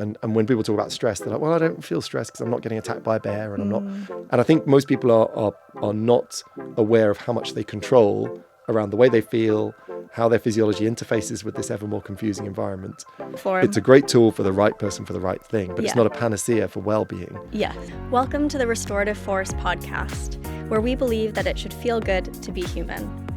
And when people talk about stress, they're like, well, I don't feel stressed because I'm not getting attacked by a bear and I'm not. And I think most people are not aware of how much they control around the way they feel, how their physiology interfaces with this ever more confusing environment. It's a great tool for the right person for the right thing, but it's not a panacea for well-being. Yes. Welcome to the Restorative Force podcast, where we believe that it should feel good to be human.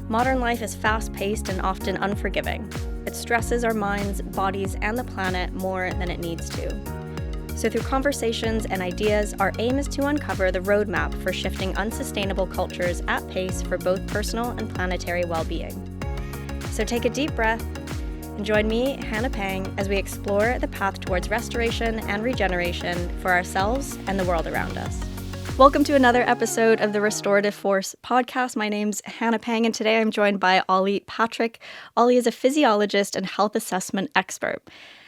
Modern life is fast-paced and often unforgiving. It stresses our minds, bodies, and the planet more than it needs to. So through conversations and ideas, our aim is to uncover the roadmap for shifting unsustainable cultures at pace for both personal and planetary well-being. So take a deep breath and join me, Hannah Pang, as we explore the path towards restoration and regeneration for ourselves and the world around us. Welcome to another episode of the Restorative Force podcast. My name's Hannah Pang, and today I'm joined by Ollie Patrick. Ollie is a physiologist and health assessment expert.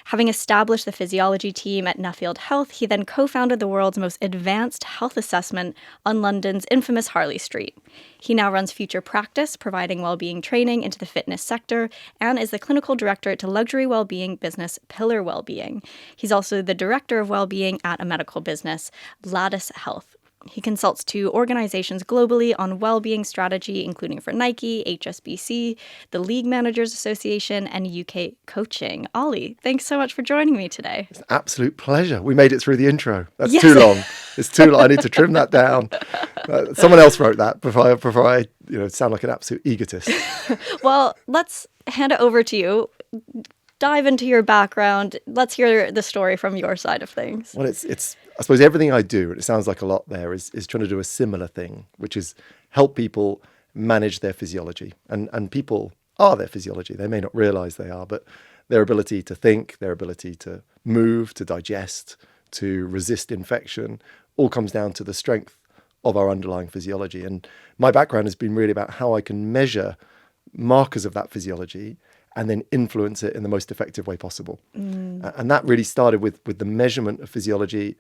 Having established the physiology team at Nuffield Health, he then co-founded the world's most advanced health assessment on London's infamous Harley Street. He now runs Future Practice, providing well-being training into the fitness sector, and is the clinical director to luxury well-being business Pillar Wellbeing. He's also the director of well-being at a medical business, Lattice Health. He consults to organizations globally on well-being strategy, including for Nike, HSBC, the League Managers Association, and UK Coaching. Ollie, thanks so much for joining me today. It's an absolute pleasure. We made it through the intro. That's too long. It's too long. I need to trim that down. Someone else wrote that before I sound like an absolute egotist. Well, let's hand it over to you. Dive into your background. Let's hear the story from your side of things. Well, it's I suppose everything I do, and it sounds like a lot there, is trying to do a similar thing, which is help people manage their physiology. And people are their physiology. They may not realize they are, but their ability to think, their ability to move, to digest, to resist infection, all comes down to the strength of our underlying physiology. And my background has been really about how I can measure markers of that physiology and then influence it in the most effective way possible. And that really started with the measurement of physiology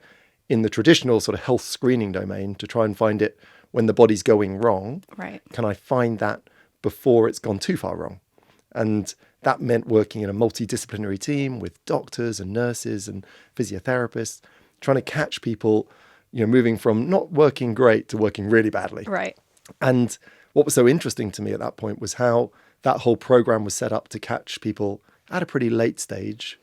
in the traditional sort of health screening domain to try and find it when the body's going wrong. Right. Can I find that before it's gone too far wrong? And that meant working in a multidisciplinary team with doctors and nurses and physiotherapists, trying to catch people, moving from not working great to working really badly. Right. And what was so interesting to me at that point was how that whole program was set up to catch people at a pretty late stage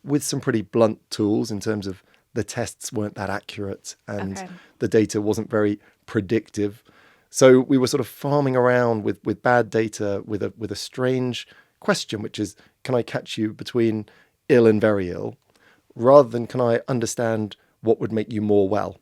with some pretty blunt tools in terms of the tests weren't that accurate and the data wasn't very predictive. So we were sort of farming around with bad data with a strange question, which is, can I catch you between ill and very ill, rather than can I understand what would make you more well?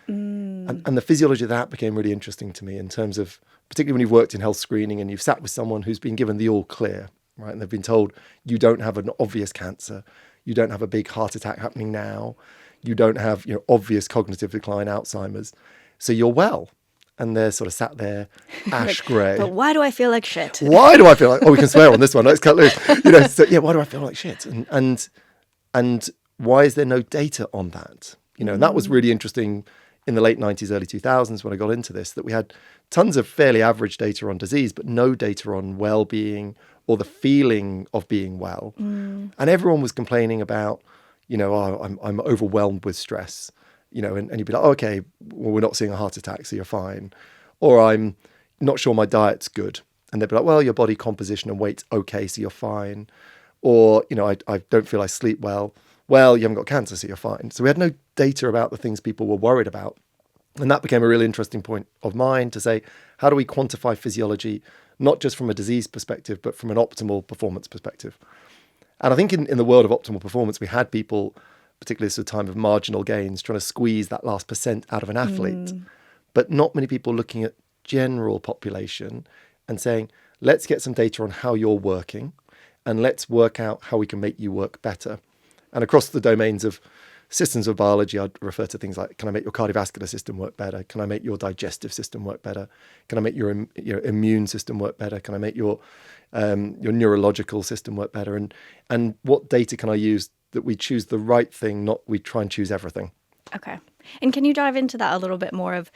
And the physiology of that became really interesting to me in terms of, particularly when you've worked in health screening and you've sat with someone who's been given the all clear, right? And they've been told, you don't have an obvious cancer, you don't have a big heart attack happening now, you don't have obvious cognitive decline, Alzheimer's, so you're well. And they're sort of sat there, ash grey. But why do I feel like shit? Why do I feel like, we can swear on this one, let's cut loose. Why do I feel like shit? And why is there no data on that? And that was really interesting in the late 90s, early 2000s when I got into this, that we had tons of fairly average data on disease, but no data on well-being or the feeling of being well. And everyone was complaining about, I'm overwhelmed with stress, and you'd be like, okay, well, we're not seeing a heart attack, so you're fine. Or I'm not sure my diet's good. And they'd be like, well, your body composition and weight's okay, so you're fine. Or, I don't feel I sleep well. Well, you haven't got cancer, so you're fine. So we had no data about the things people were worried about. And that became a really interesting point of mine to say, how do we quantify physiology, not just from a disease perspective, but from an optimal performance perspective? And I think in the world of optimal performance, we had people, particularly at a time of marginal gains, trying to squeeze that last % out of an athlete, but not many people looking at general population and saying, let's get some data on how you're working and let's work out how we can make you work better. And across the domains of systems of biology, I'd refer to things like, can I make your cardiovascular system work better? Can I make your digestive system work better? Can I make your immune system work better? Can I make your neurological system work better? And what data can I use that we choose the right thing, not we try and choose everything? Okay. And can you dive into that a little bit more of,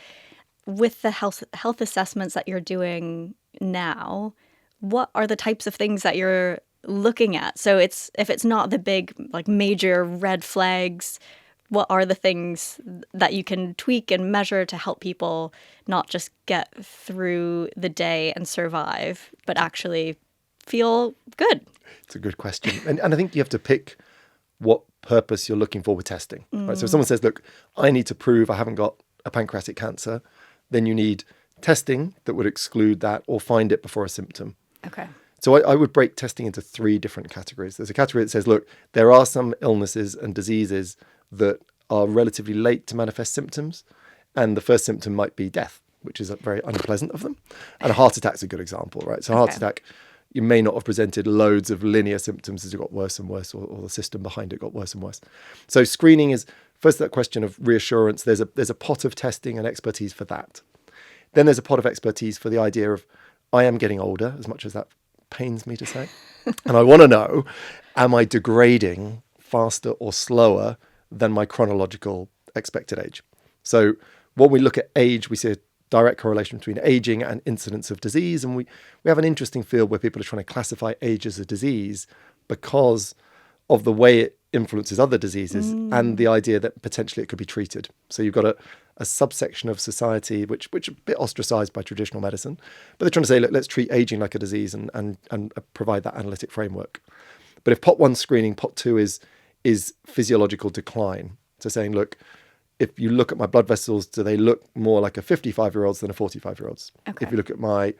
with the health assessments that you're doing now, what are the types of things that you're looking at? So if it's not the big, like, major red flags, what are the things that you can tweak and measure to help people not just get through the day and survive, but actually feel good? It's a good question. And I think you have to pick what purpose you're looking for with testing. Right? So if someone says, look, I need to prove I haven't got a pancreatic cancer, then you need testing that would exclude that or find it before a symptom. Okay. So I would break testing into 3 different categories. There's a category that says, look, there are some illnesses and diseases that are relatively late to manifest symptoms. And the first symptom might be death, which is very unpleasant of them. And a heart attack's a good example, right? So a heart attack, you may not have presented loads of linear symptoms as it got worse and worse, or the system behind it got worse and worse. So screening is first that question of reassurance. There's a pot of testing and expertise for that. Then there's a pot of expertise for the idea of, I am getting older, as much as that pains me to say. And I want to know, am I degrading faster or slower than my chronological expected age? So when we look at age, we see a direct correlation between aging and incidence of disease. And we have an interesting field where people are trying to classify age as a disease because of the way it influences other diseases and the idea that potentially it could be treated. So you've got a subsection of society which is a bit ostracized by traditional medicine, but they're trying to say, look, let's treat aging like a disease and provide that analytic framework. But if pot 1 screening, pot 2 is physiological decline. So saying, look, if you look at my blood vessels, do they look more like a 55-year-old's than a 45-year-old's? Okay. If you look at my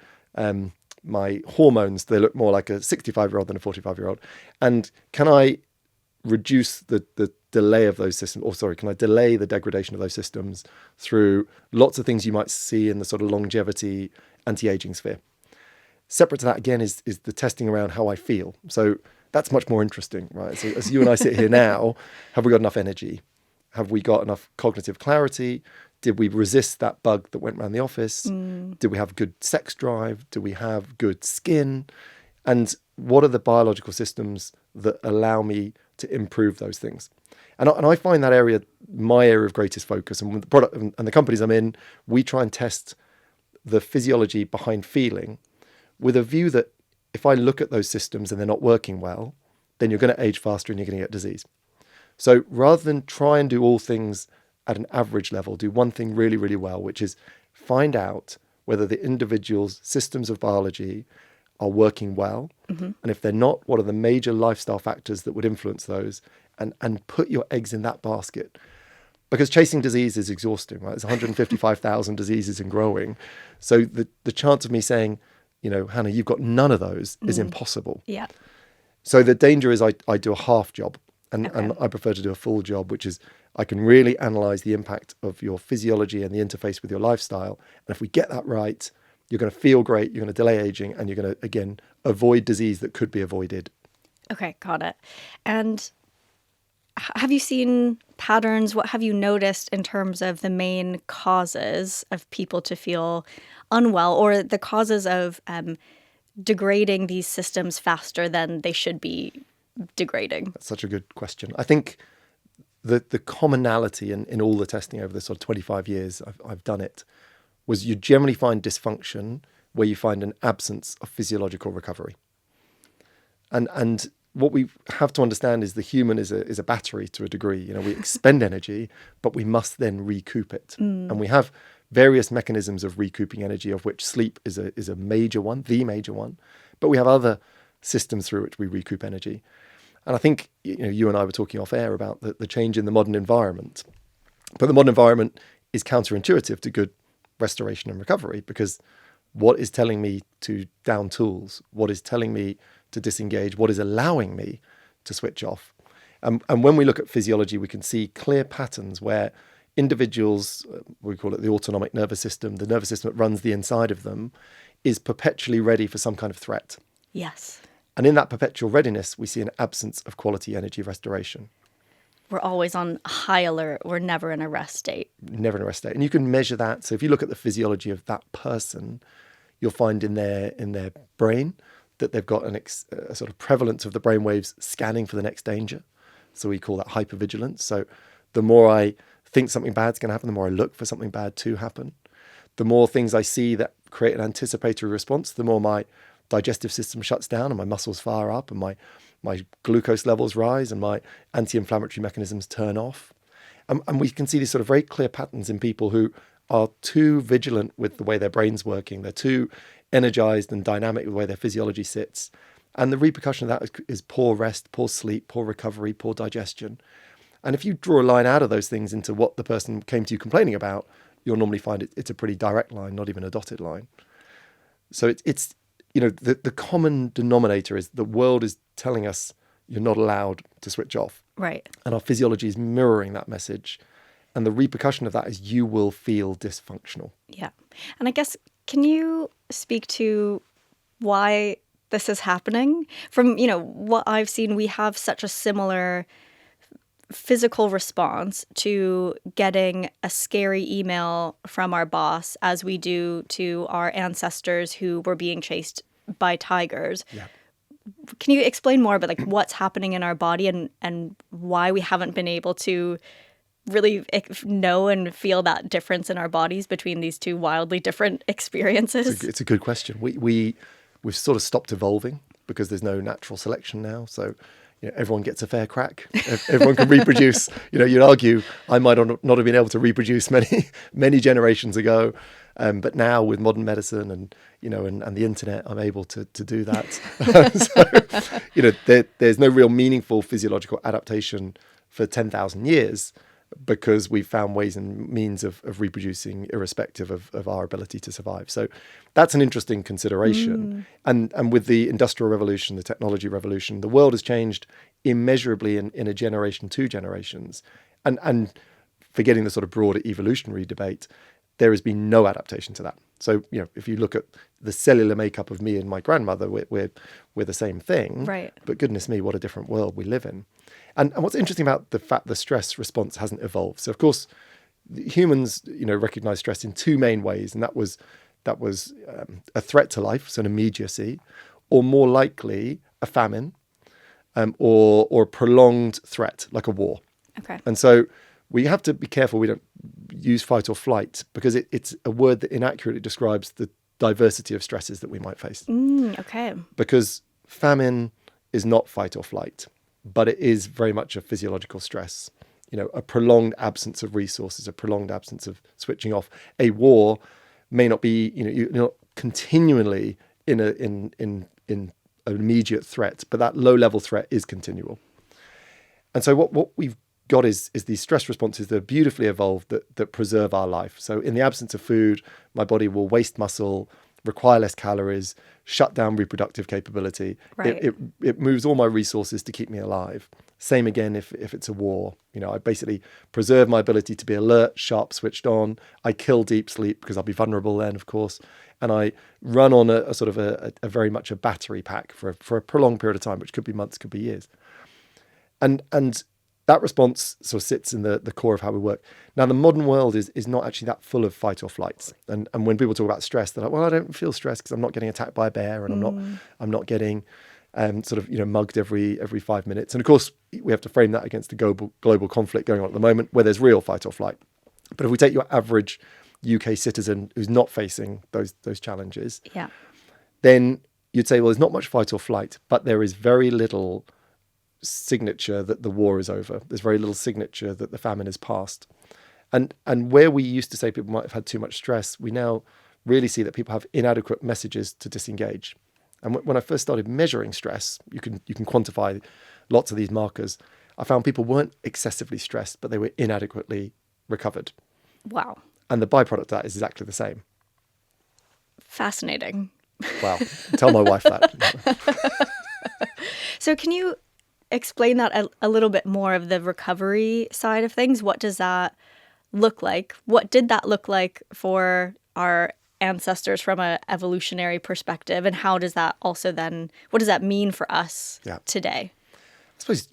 hormones, they look more like a 65-year-old than a 45-year-old. And can I reduce the delay of those systems, can I delay the degradation of those systems through lots of things you might see in the sort of longevity anti-aging sphere? Separate to that, again, is the testing around how I feel. So that's much more interesting, right? So as you and I sit here now, have we got enough energy? Have we got enough cognitive clarity? Did we resist that bug that went around the office? Did we have good sex drive? Do we have good skin? And what are the biological systems that allow me to improve those things? And I find that area my area of greatest focus. And with the product and the companies I'm in, we try and test the physiology behind feeling with a view that if I look at those systems and they're not working well, then you're going to age faster and you're going to get disease. So rather than try and do all things at an average level, do one thing really, really well, which is find out whether the individual's systems of biology are working well. And if they're not, what are the major lifestyle factors that would influence those? And put your eggs in that basket. Because chasing disease is exhausting, right? There's 155,000 diseases and growing. So the chance of me saying, Hannah, you've got none of those is impossible. Yeah. So the danger is I do a half job. And I prefer to do a full job, which is I can really analyze the impact of your physiology and the interface with your lifestyle. And if we get that right, you're going to feel great, you're going to delay aging, and you're going to, again, avoid disease that could be avoided. Okay, got it. And have you seen patterns? What have you noticed in terms of the main causes of people to feel unwell, or the causes of degrading these systems faster than they should be degrading? That's such a good question. I think the commonality in all the testing over the sort of 25 years I've done it was you generally find dysfunction where you find an absence of physiological recovery. And what we have to understand is the human is a battery to a degree. We expend energy, but we must then recoup it. And we have various mechanisms of recouping energy, of which sleep is a major one, the major one. But we have other systems through which we recoup energy. And I think you and I were talking off air about the change in the modern environment. But the modern environment is counterintuitive to good restoration and recovery, because what is telling me to down tools? What is telling me to disengage? What is allowing me to switch off? And when we look at physiology, we can see clear patterns where individuals, we call it the autonomic nervous system, the nervous system that runs the inside of them, is perpetually ready for some kind of threat. Yes. And in that perpetual readiness, we see an absence of quality energy restoration. We're always on high alert. We're never in a rest state. Never in a rest state. And you can measure that. So if you look at the physiology of that person, you'll find in their brain that they've got a sort of prevalence of the brain waves scanning for the next danger. So we call that hypervigilance. So the more I think something bad's going to happen, the more I look for something bad to happen. The more things I see that create an anticipatory response, the more my digestive system shuts down and my muscles fire up and my glucose levels rise and my anti-inflammatory mechanisms turn off. And we can see these sort of very clear patterns in people who are too vigilant with the way their brain's working. They're too energized and dynamic with the way their physiology sits. And the repercussion of that is poor rest, poor sleep, poor recovery, poor digestion. And if you draw a line out of those things into what the person came to you complaining about, you'll normally find it's a pretty direct line, not even a dotted line. So it's the common denominator is the world is telling us you're not allowed to switch off. Right. And our physiology is mirroring that message. And the repercussion of that is you will feel dysfunctional. Yeah. And I guess, can you speak to why this is happening? From, what I've seen, we have such a similar physical response to getting a scary email from our boss as we do to our ancestors who were being chased by tigers. Yeah. Can you explain more about what's happening in our body and why we haven't been able to really know and feel that difference in our bodies between these two wildly different experiences? It's a good question. We've sort of stopped evolving because there's no natural selection now. So everyone gets a fair crack. Everyone can reproduce. You'd argue I might not have been able to reproduce many generations ago, but now with modern medicine and and the internet, I'm able to do that. So there's no real meaningful physiological adaptation for 10,000 years because we've found ways and means of reproducing irrespective of our ability to survive. So that's an interesting consideration. And with the Industrial Revolution, the technology revolution, the world has changed immeasurably in a generation, 2 generations. And forgetting the sort of broader evolutionary debate, there has been no adaptation to that. So, if you look at the cellular makeup of me and my grandmother, we're the same thing. Right. But goodness me, what a different world we live in. And what's interesting about the fact the stress response hasn't evolved. So, of course, humans, recognize stress in 2 main ways. And that was a threat to life, so an immediacy, or more likely a famine, or a prolonged threat, like a war. Okay. And so we have to be careful we don't use fight or flight because it's a word that inaccurately describes the diversity of stresses that we might face. Okay. Because famine is not fight or flight, but it is very much a physiological stress. A prolonged absence of resources, a prolonged absence of switching off. A war may not be, you're not continually in an immediate threat, but that low-level threat is continual. And so what we've got is these stress responses that are beautifully evolved that preserve our life. So in the absence of food, my body will waste muscle, require less calories, shut down reproductive capability. Right. It moves all my resources to keep me alive. Same again if it's a war. I basically preserve my ability to be alert, sharp, switched on. I kill deep sleep because I'll be vulnerable then, of course. And I run on a sort of a very much a battery pack for a prolonged period of time, which could be months, could be years. And that response sort of sits in the core of how we work. Now, the modern world is not actually that full of fight or flights. And when people talk about stress, they're like, well, I don't feel stressed because I'm not getting attacked by a bear and I'm not getting mugged every 5 minutes. And of course, we have to frame that against the global conflict going on at the moment where there's real fight or flight. But if we take your average UK citizen who's not facing those challenges, then you'd say, well, there's not much fight or flight, but there is very little signature that the war is over. There's very little signature that the famine is past. And where we used to say people might have had too much stress, we now really see that people have inadequate messages to disengage. And when I first started measuring stress, you can quantify lots of these markers. I found people weren't excessively stressed, but they were inadequately recovered. Wow. And the byproduct of that is exactly the same. Fascinating. Wow. Tell my wife that. So can you explain that a little bit more of the recovery side of things? What does that look like? What did that look like for our ancestors from an evolutionary perspective? And how does that also then, what does that mean for us today? I suppose,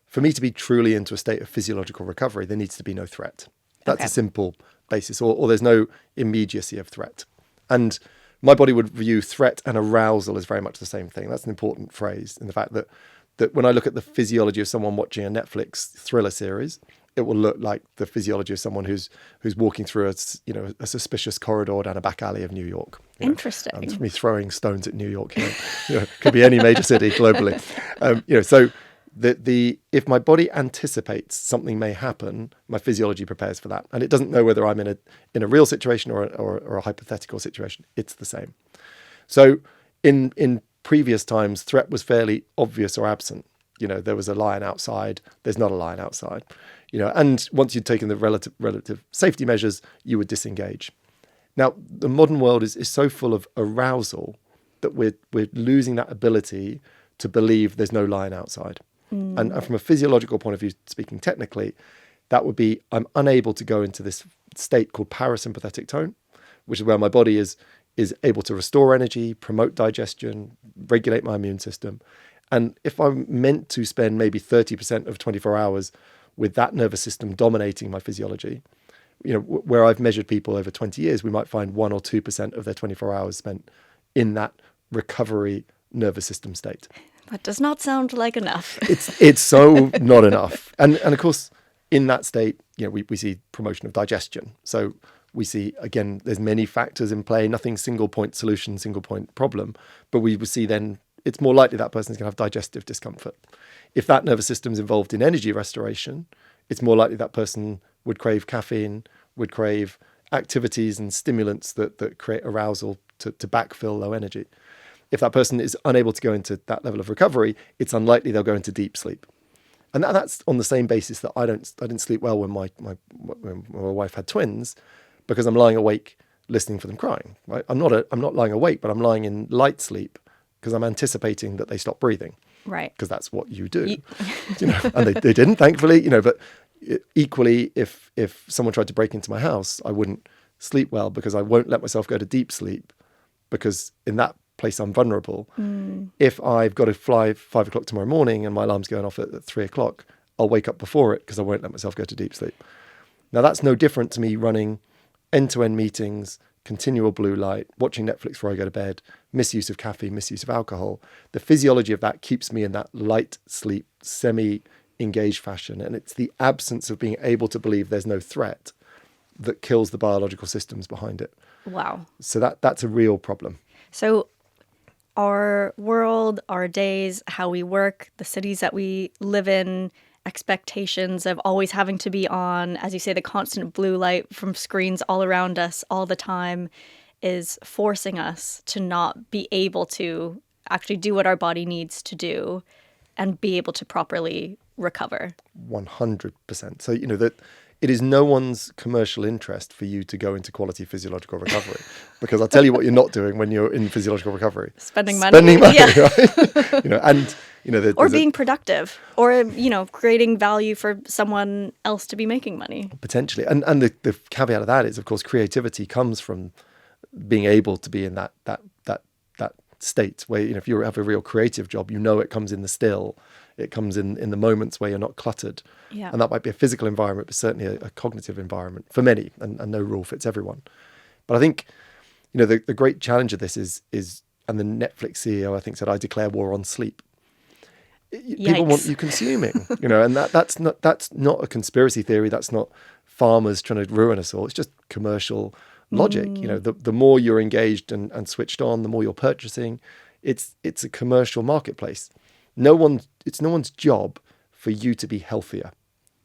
for me to be truly into a state of physiological recovery, there needs to be no threat. That's a simple basis, or there's no immediacy of threat. And my body would view threat and arousal as very much the same thing. That's an important phrase in the fact that that when I look at the physiology of someone watching a Netflix thriller series, it will look like the physiology of someone who's walking through a suspicious corridor down a back alley of New York. Interesting. It's me throwing stones at New York here. Could be any major city globally. So if my body anticipates something may happen, my physiology prepares for that, and it doesn't know whether I'm in a real situation or a hypothetical situation. It's the same. So in previous times, threat was fairly obvious or absent. There was a lion outside. There's not a lion outside. And once you'd taken the relative safety measures, you would disengage. Now, the modern world is so full of arousal that we're losing that ability to believe there's no lion outside. And from a physiological point of view, speaking technically, that would be I'm unable to go into this state called parasympathetic tone, which is where my body is able to restore energy, promote digestion, regulate my immune system. And if I'm meant to spend maybe 30% of 24 hours with that nervous system dominating my physiology, where I've measured people over 20 years, we might find 1 or 2% of their 24 hours spent in that recovery nervous system state. That does not sound like enough. It's so not enough. And of course, in that state, we see promotion of digestion. So we see, again, there's many factors in play, nothing single point solution, single point problem. But we would see then it's more likely that person's going to have digestive discomfort. If that nervous system's involved in energy restoration, it's more likely that person would crave caffeine, would crave activities and stimulants that create arousal to backfill low energy. If that person is unable to go into that level of recovery, it's unlikely they'll go into deep sleep. And that's on the same basis that I didn't sleep well when my wife had twins, because I'm lying awake listening for them crying. Right? I'm not lying awake, but I'm lying in light sleep because I'm anticipating that they stop breathing. Right. Because that's what you do. And they didn't, thankfully. But equally, if someone tried to break into my house, I wouldn't sleep well because I won't let myself go to deep sleep, because in that place I'm vulnerable. If I've got to fly 5 o'clock tomorrow morning and my alarm's going off at 3 o'clock, I'll wake up before it because I won't let myself go to deep sleep. Now that's no different to me running end-to-end meetings, continual blue light, watching Netflix before I go to bed, misuse of caffeine, misuse of alcohol. The physiology of that keeps me in that light sleep, semi-engaged fashion. And it's the absence of being able to believe there's no threat that kills the biological systems behind it. Wow. So that's a real problem. So our world, our days, how we work, the cities that we live in, expectations of always having to be on, as you say, the constant blue light from screens all around us all the time is forcing us to not be able to actually do what our body needs to do and be able to properly recover. 100%. So, that it is no one's commercial interest for you to go into quality physiological recovery, because I'll tell you what you're not doing when you're in physiological recovery. Spending money, yeah. Right? Or being productive, or, creating value for someone else to be making money. Potentially. And the caveat of that is, of course, creativity comes from being able to be in that state where, if you have a real creative job, it comes in the still. It comes in the moments where you're not cluttered. Yeah. And that might be a physical environment, but certainly a cognitive environment for many, and no rule fits everyone. But I think, the great challenge of this is, and the Netflix CEO, I think, said, I declare war on sleep. Yikes. People want you consuming, and that's not a conspiracy theory. That's not farmers trying to ruin us all. It's just commercial logic. The more you're engaged and switched on, the more you're purchasing. It's a commercial marketplace. It's no one's job for you to be healthier.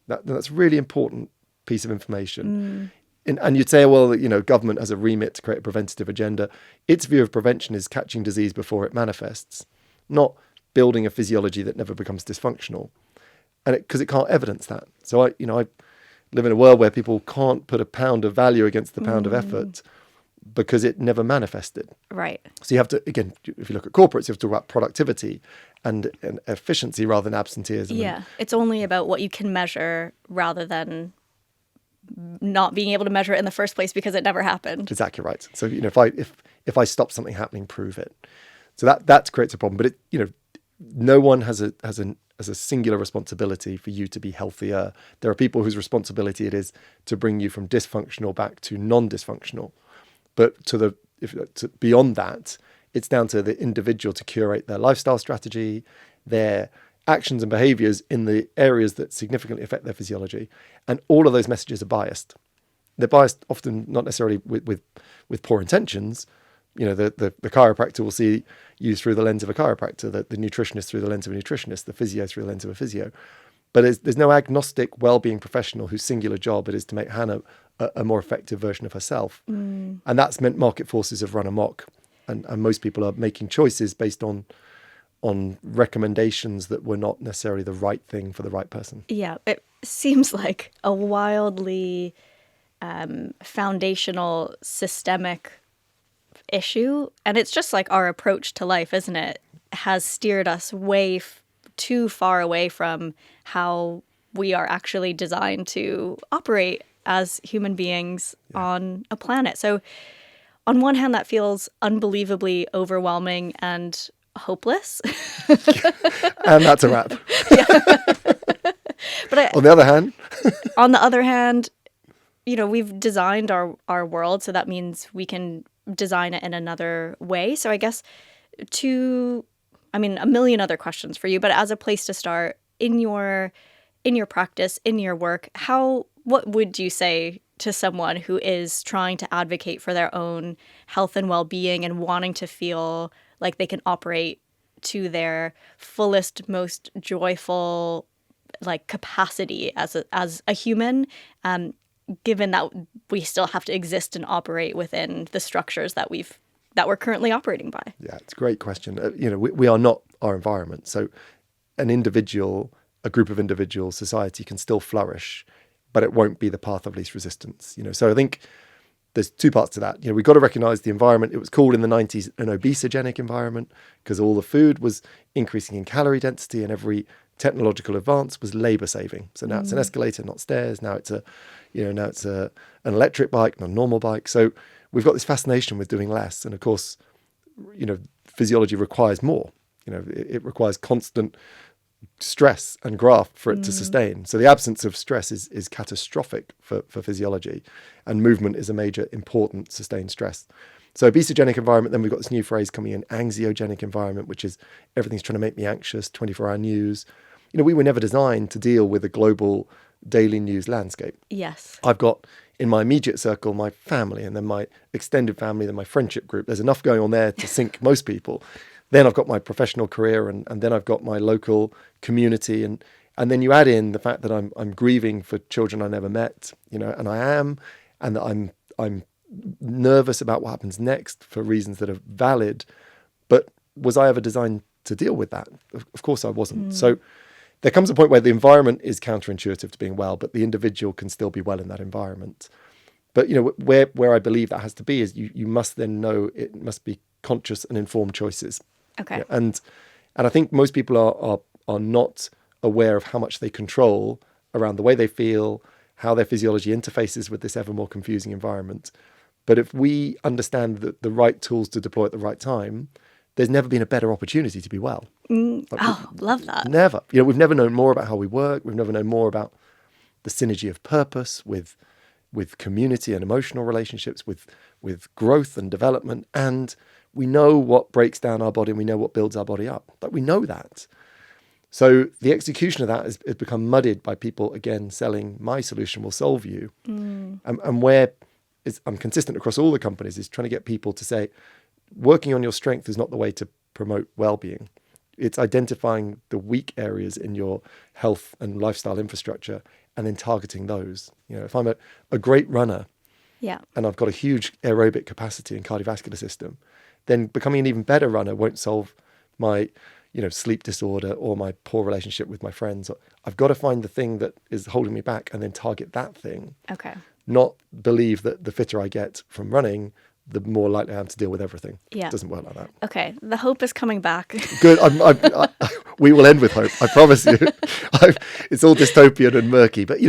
That's a really important piece of information. And you'd say, well, government has a remit to create a preventative agenda. Its view of prevention is catching disease before it manifests, not building a physiology that never becomes dysfunctional. And because it can't evidence that. So I live in a world where people can't put a pound of value against the pound of effort because it never manifested. Right. So you have to, again, if you look at corporates, you have to talk about productivity and efficiency rather than absenteeism. Yeah. It's only about what you can measure rather than not being able to measure it in the first place because it never happened. Exactly right. So, if I stop something happening, prove it. So that creates a problem. But no one has a singular responsibility for you to be healthier. There are people whose responsibility it is to bring you from dysfunctional back to non-dysfunctional. But beyond that, it's down to the individual to curate their lifestyle strategy, their actions and behaviors in the areas that significantly affect their physiology. And all of those messages are biased. They're biased often not necessarily with poor intentions. You know, the chiropractor will see you through the lens of a chiropractor, the nutritionist through the lens of a nutritionist, the physio through the lens of a physio. But there's no agnostic well-being professional whose singular job it is to make Hannah a more effective version of herself. And that's meant market forces have run amok. And most people are making choices based on recommendations that were not necessarily the right thing for the right person. Yeah, it seems like a wildly foundational, systemic issue. And it's just like our approach to life, isn't it? Has steered us way too far away from how we are actually designed to operate as human beings on a planet. So on one hand, that feels unbelievably overwhelming and hopeless. And that's a wrap. But on the other hand, you know, we've designed our world, so that means we can design it in another way. So I guess a million other questions for you, but as a place to start, in your practice, in your work, what would you say to someone who is trying to advocate for their own health and well-being and wanting to feel like they can operate to their fullest, most joyful like capacity as a human, given that we still have to exist and operate within the structures that we're currently operating by? Yeah, it's a great question. We are not our environment. So an individual, a group of individuals, society can still flourish, but it won't be the path of least resistance. So I think there's two parts to that. We've got to recognize the environment. It was called in the 90s an obesogenic environment because all the food was increasing in calorie density and every technological advance was labor saving. So now it's an escalator, not stairs. Now it's an electric bike, not a normal bike. So we've got this fascination with doing less. And of course, physiology requires more. It requires constant stress and graft for it to sustain. So the absence of stress is catastrophic for physiology, and movement is a major important sustained stress. So obesogenic environment, then we've got this new phrase coming in, anxiogenic environment, which is everything's trying to make me anxious, 24-hour news. We were never designed to deal with a global daily news landscape. Yes. I've got in my immediate circle my family, and then my extended family, then my friendship group. There's enough going on there to sink most people. Then I've got my professional career, and then I've got my local community, and then you add in the fact that I'm grieving for children I never met, and I am, and that I'm nervous about what happens next for reasons that are valid. But was I ever designed to deal with that? Of course I wasn't. So there comes a point where the environment is counterintuitive to being well, but the individual can still be well in that environment. But where I believe that has to be is you must then know it must be conscious and informed choices. Okay. Yeah, and I think most people are not aware of how much they control around the way they feel, how their physiology interfaces with this ever more confusing environment. But if we understand the right tools to deploy at the right time, there's never been a better opportunity to be well. Love that. Never. We've never known more about how we work. We've never known more about the synergy of purpose with community and emotional relationships, with growth and development. And we know what breaks down our body and we know what builds our body up. But we know that. So the execution of that has become muddied by people, again, selling my solution will solve you. And where I'm consistent across all the companies is trying to get people to say, working on your strength is not the way to promote well-being. It's identifying the weak areas in your health and lifestyle infrastructure and then targeting those. If I'm a great runner and I've got a huge aerobic capacity and cardiovascular system, then becoming an even better runner won't solve my sleep disorder or my poor relationship with my friends. I've got to find the thing that is holding me back and then target that thing. Okay. Not believe that the fitter I get from running, the more likely I am to deal with everything. Yeah. It doesn't work like that. Okay. The hope is coming back. Good. We will end with hope. I promise you. It's all dystopian and murky, but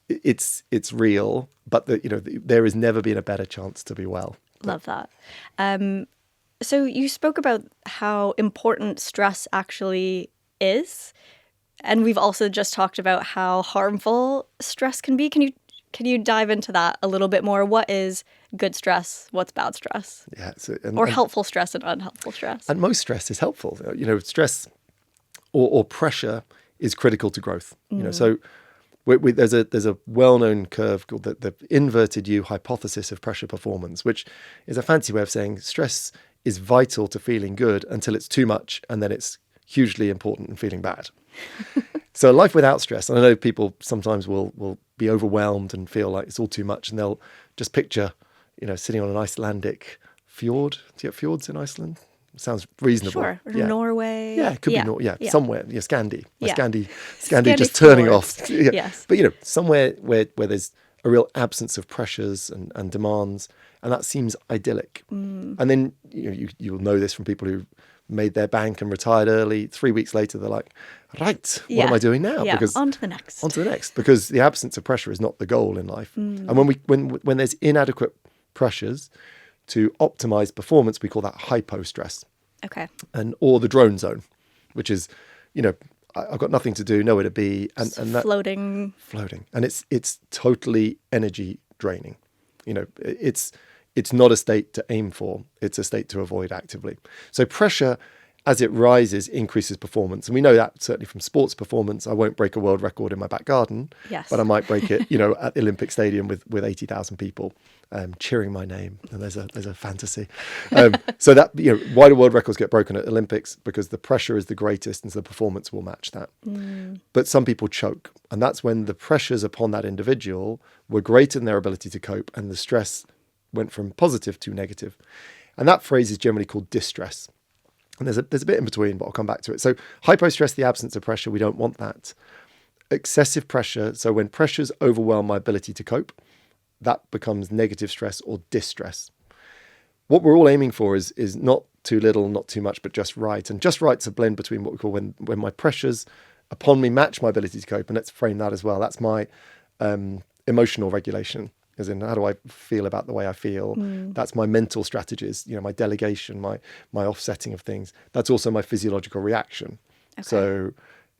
it's real. But there has never been a better chance to be well. Love that. So you spoke about how important stress actually is, and we've also just talked about how harmful stress can be. Can you dive into that a little bit more? What is good stress? What's bad stress? Yeah, or helpful stress and unhelpful stress? And most stress is helpful. Stress or pressure is critical to growth. So there's a well-known curve called the inverted U hypothesis of pressure performance, which is a fancy way of saying stress is vital to feeling good until it's too much, and then it's hugely important in feeling bad. So a life without stress, and I know people sometimes will be overwhelmed and feel like it's all too much, and they'll just picture, sitting on an Icelandic fjord. Do you have fjords in Iceland? Sounds reasonable. Sure. Or yeah. Norway. Yeah, it could be somewhere. Yeah, Scandi. Scandi just Fjords. turning off. Yeah. Yes. But somewhere where there's a real absence of pressures and demands, and that seems idyllic. And then you'll know this from people who made their bank and retired early. 3 weeks later, they're like, right, what am I doing now? Yeah, Because on to the next. Because the absence of pressure is not the goal in life. And when there's inadequate pressures to optimize performance, we call that hypostress. Okay. Or the drone zone, which is, I've got nothing to do, nowhere to be, and that floating, and it's totally energy draining. It's not a state to aim for; it's a state to avoid actively. So pressure, as it rises, increases performance, and we know that certainly from sports performance. I won't break a world record in my back garden, yes, but I might break it, at the Olympic Stadium with 80,000 people cheering my name, and there's a fantasy. So that why do world records get broken at Olympics? Because the pressure is the greatest, and so the performance will match that. But some people choke, and that's when the pressures upon that individual were greater than their ability to cope, and the stress went from positive to negative. And that phrase is generally called distress. And there's a bit in between, but I'll come back to it. So hypostress, the absence of pressure, we don't want that. Excessive pressure, so when pressures overwhelm my ability to cope, that becomes negative stress or distress. What we're all aiming for is not too little, not too much, but just right. And just right's a blend between what we call when my pressures upon me match my ability to cope. And let's frame that as well. That's my emotional regulation, as in how do I feel about the way I feel. That's my mental strategies, my delegation, my offsetting of things. That's also my physiological reaction. Okay. So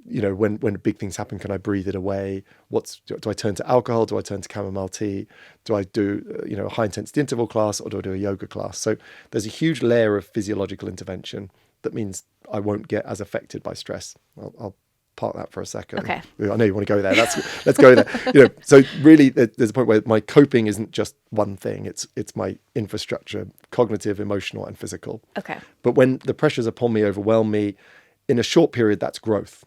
when big things happen, can I breathe it away? Do I turn to alcohol? Do I turn to chamomile tea? Do I do a high intensity interval class, or do I do a yoga class? So there's a huge layer of physiological intervention that means I won't get as affected by stress. I'll park that for a second. Okay. I know you want to go there. Let's go there. So really, there's a point where my coping isn't just one thing. It's my infrastructure, cognitive, emotional, and physical. Okay. But when the pressures upon me overwhelm me, in a short period, that's growth.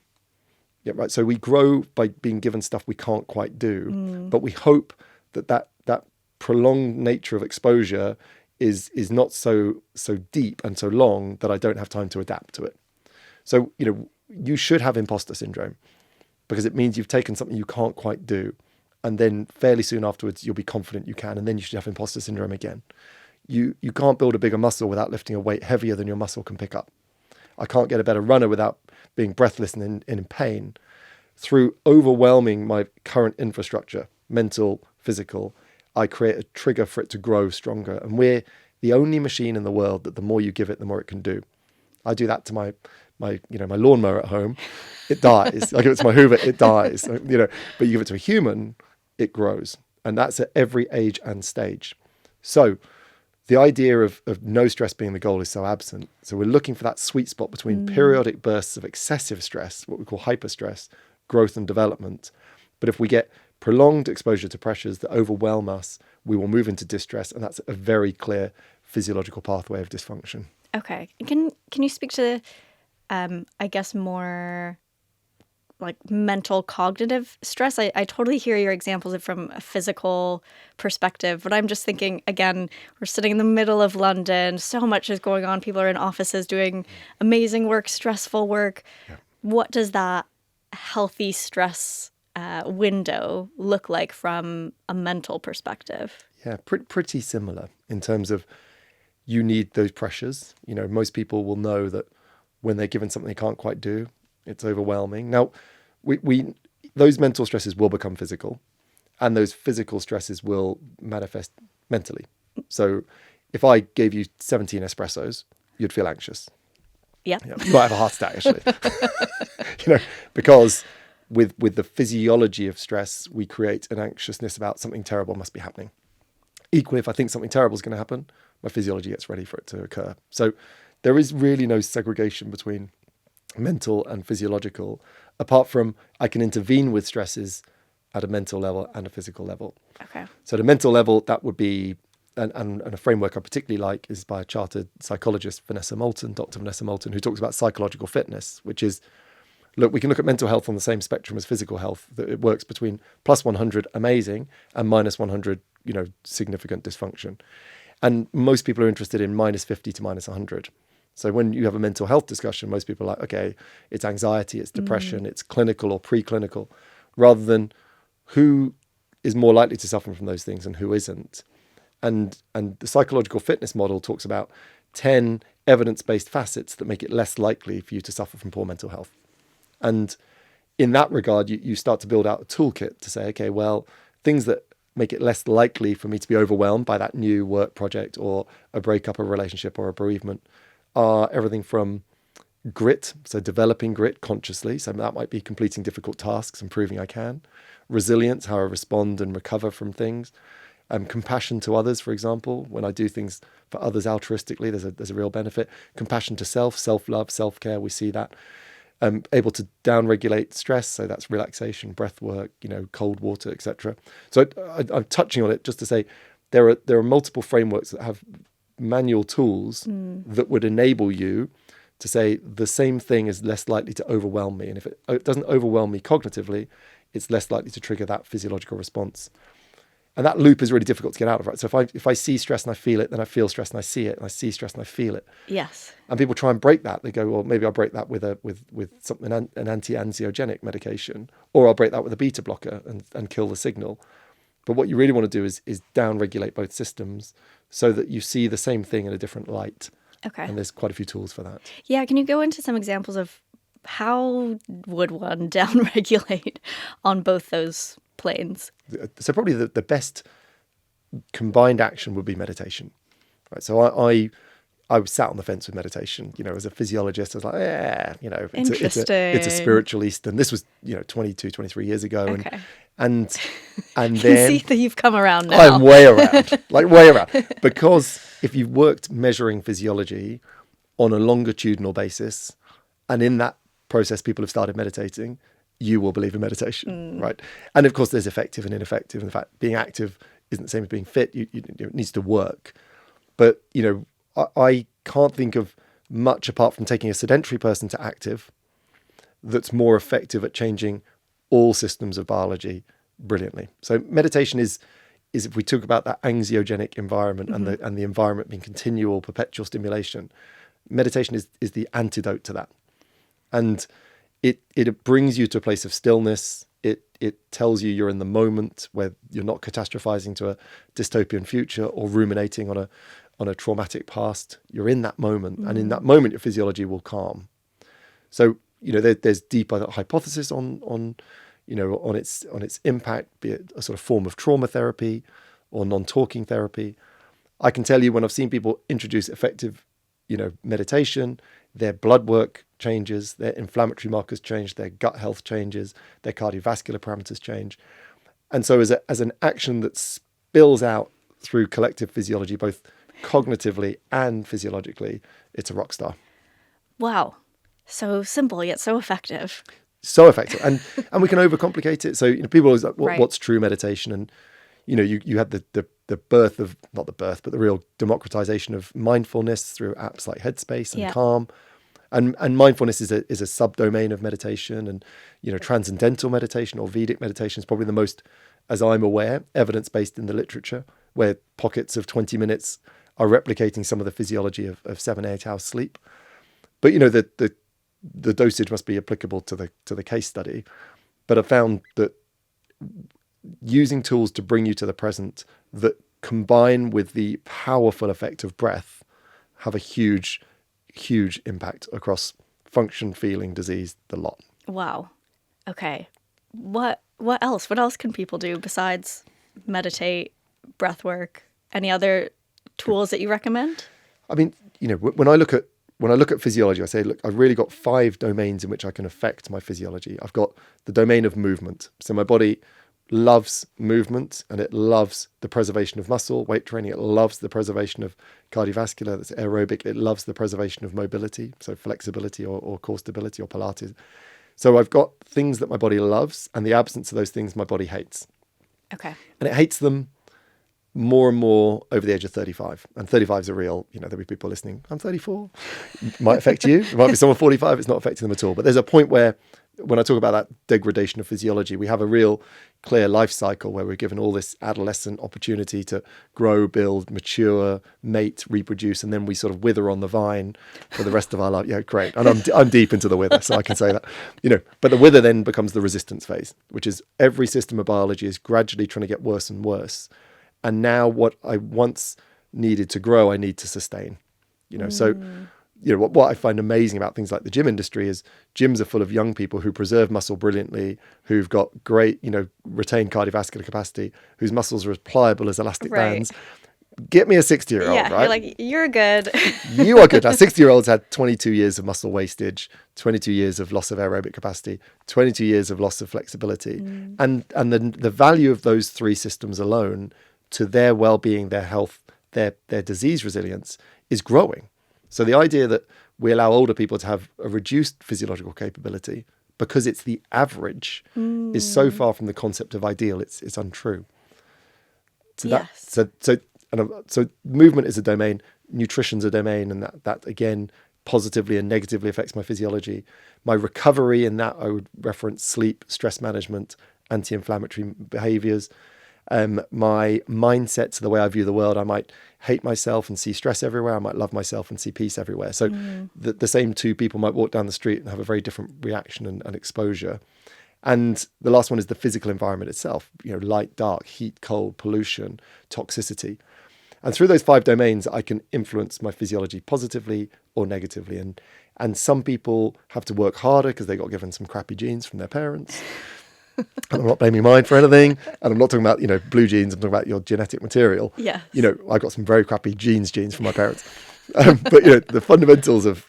Yeah, right. So we grow by being given stuff we can't quite do, but we hope that prolonged nature of exposure is not so deep and so long that I don't have time to adapt to it. So you should have imposter syndrome, because it means you've taken something you can't quite do, and then fairly soon afterwards you'll be confident you can, and then you should have imposter syndrome again. You can't build a bigger muscle without lifting a weight heavier than your muscle can pick up. I can't get a better runner without being breathless and in pain. Through overwhelming my current infrastructure, mental, physical, I create a trigger for it to grow stronger. And we're the only machine in the world that the more you give it, the more it can do. I do that to my lawnmower at home, it dies. I give it to my Hoover, it dies. But you give it to a human, it grows. And that's at every age and stage. So the idea of no stress being the goal is so absent. So we're looking for that sweet spot between periodic bursts of excessive stress, what we call hyperstress, growth and development. But if we get prolonged exposure to pressures that overwhelm us, we will move into distress. And that's a very clear physiological pathway of dysfunction. Okay. Can you speak to, I guess, more like mental cognitive stress? I totally hear your examples from a physical perspective, but I'm just thinking, again, we're sitting in the middle of London, so much is going on, people are in offices doing amazing work, stressful work. Yeah. What does that healthy stress window look like from a mental perspective? Yeah, pretty similar in terms of you need those pressures. Most people will know that when they're given something they can't quite do, it's overwhelming. Now, we those mental stresses will become physical, and those physical stresses will manifest mentally. So if I gave you 17 espressos, you'd feel anxious. Yeah. You might have a heart attack, actually. Because with the physiology of stress, we create an anxiousness about something terrible must be happening. Equally, if I think something terrible is going to happen, my physiology gets ready for it to occur. So there is really no segregation between mental and physiological, apart from I can intervene with stresses at a mental level and a physical level. Okay. So the mental level, that would be, and a framework I particularly like is by a chartered psychologist, Vanessa Moulton, Dr. Vanessa Moulton, who talks about psychological fitness, which is, look, we can look at mental health on the same spectrum as physical health, that it works between plus 100, amazing, and minus 100, significant dysfunction. And most people are interested in minus 50 to minus 100. So when you have a mental health discussion, most people are like, okay, it's anxiety, it's depression, it's clinical or preclinical, rather than who is more likely to suffer from those things and who isn't. And the psychological fitness model talks about 10 evidence-based facets that make it less likely for you to suffer from poor mental health. And in that regard, you start to build out a toolkit to say, okay, well, things that make it less likely for me to be overwhelmed by that new work project or a breakup, a relationship, or a bereavement are everything from grit, so developing grit consciously, so that might be completing difficult tasks and proving I can. Resilience, how I respond and recover from things. Compassion to others, for example, when I do things for others altruistically, there's a real benefit. Compassion to self, self-love, self-care, we see that. Able to down-regulate stress, so that's relaxation, breath work, cold water, etc. So I'm touching on it just to say there are multiple frameworks that have manual tools that would enable you to say the same thing is less likely to overwhelm me. And if it doesn't overwhelm me cognitively, it's less likely to trigger that physiological response. And that loop is really difficult to get out of, right? So if I see stress and I feel it, then I feel stress and I see it, and I see stress and I feel it. Yes. And people try and break that. They go, well, maybe I'll break that with something, an anti-anxiogenic medication, or I'll break that with a beta blocker and kill the signal. But what you really want to do is down-regulate both systems so that you see the same thing in a different light. Okay. And there's quite a few tools for that. Yeah, can you go into some examples of how would one down-regulate on both those planes? So probably the best combined action would be meditation. Right. So I was sat on the fence with meditation. As a physiologist, I was like, it's a spiritual Eastern. This was 22, 23 years ago, Okay. and You then see that you've come around now. I'm way around, way around. Because if you've worked measuring physiology on a longitudinal basis, and in that process people have started meditating, you will believe in meditation, right? And of course, there's effective and ineffective. In fact, being active isn't the same as being fit. It needs to work. But, I can't think of much apart from taking a sedentary person to active that's more effective at changing all systems of biology brilliantly. So meditation is if we talk about that anxiogenic environment and the environment being continual, perpetual stimulation, meditation is the antidote to that. And it brings you to a place of stillness. It tells you you're in the moment where you're not catastrophizing to a dystopian future or ruminating on a traumatic past. You're in that moment, and in that moment, your physiology will calm. So there's deeper hypothesis on its impact, be it a sort of form of trauma therapy or non-talking therapy. I can tell you when I've seen people introduce effective, meditation, their blood work changes, their inflammatory markers change, their gut health changes, their cardiovascular parameters change. And so as an action that spills out through collective physiology, both cognitively and physiologically, it's a rock star. Wow. So simple yet so effective. So effective. And we can overcomplicate it. So people always like, what's true meditation? And you had the birth of, not the birth, but the real democratization of mindfulness through apps like Headspace and Calm. And mindfulness is a subdomain of meditation, and transcendental meditation or Vedic meditation is probably the most, as I'm aware, evidence-based in the literature, where pockets of 20 minutes are replicating some of the physiology of 7-8 hours sleep. But the dosage must be applicable to the case study. But I found that using tools to bring you to the present that combine with the powerful effect of breath have a huge impact across function, feeling, disease, the lot. Wow. Okay. What else? What else can people do besides meditate, breath work? Any other tools that you recommend? I mean, when I look at physiology, I say, look, I've really got 5 domains in which I can affect my physiology. I've got the domain of movement. So my body, loves movement and it loves the preservation of muscle. Weight training, it loves the preservation of cardiovascular, that's aerobic. It loves the preservation of mobility, so flexibility or core stability or Pilates. So I've got things that my body loves, and the absence of those things my body hates. Okay. And it hates them more and more over the age of 35. And 35 is a real, there'll be people listening, I'm 34. It might affect you. It might be someone 45, it's not affecting them at all. But there's a point where, when I talk about that degradation of physiology, we have a real clear life cycle where we're given all this adolescent opportunity to grow, build, mature, mate, reproduce, and then we sort of wither on the vine for the rest of our life. Yeah, great. And I'm deep into the wither, so I can say that. But the wither then becomes the resistance phase, which is every system of biology is gradually trying to get worse and worse. And now what I once needed to grow, I need to sustain. So what I find amazing about things like the gym industry is gyms are full of young people who preserve muscle brilliantly, who've got great, retained cardiovascular capacity, whose muscles are as pliable as elastic bands. Get me a 60-year-old, yeah, right? You're like, you're good. You are good. Now, 60-year-olds had 22 years of muscle wastage, 22 years of loss of aerobic capacity, 22 years of loss of flexibility. And the value of those three systems alone to their well-being, their health, their disease resilience is growing. So the idea that we allow older people to have a reduced physiological capability because it's the average is so far from the concept of ideal, it's untrue. So movement is a domain, nutrition's a domain, and that again positively and negatively affects my physiology. My recovery in that, I would reference sleep, stress management, anti-inflammatory behaviors. My mindset to the way I view the world, I might hate myself and see stress everywhere. I might love myself and see peace everywhere. So the same two people might walk down the street and have a very different reaction and exposure. And the last one is the physical environment itself, light, dark, heat, cold, pollution, toxicity. And through those 5 domains, I can influence my physiology positively or negatively. And some people have to work harder because they got given some crappy genes from their parents. And I'm not blaming mine for anything. And I'm not talking about, blue genes. I'm talking about your genetic material. Yeah. I got some very crappy genes from my parents. But, the fundamentals of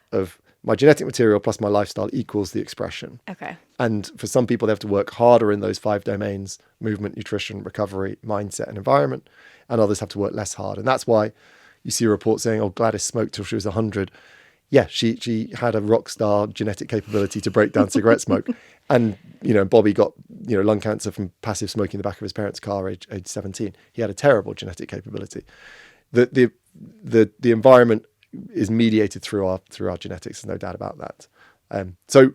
my genetic material plus my lifestyle equals the expression. Okay. And for some people, they have to work harder in those 5 domains: movement, nutrition, recovery, mindset, and environment. And others have to work less hard. And that's why you see a report saying, oh, Gladys smoked till she was 100. Yeah, she had a rock star genetic capability to break down cigarette smoke. And, Bobby got, lung cancer from passive smoking in the back of his parents' car age 17. He had a terrible genetic capability. The environment is mediated through our genetics. There's no doubt about that. So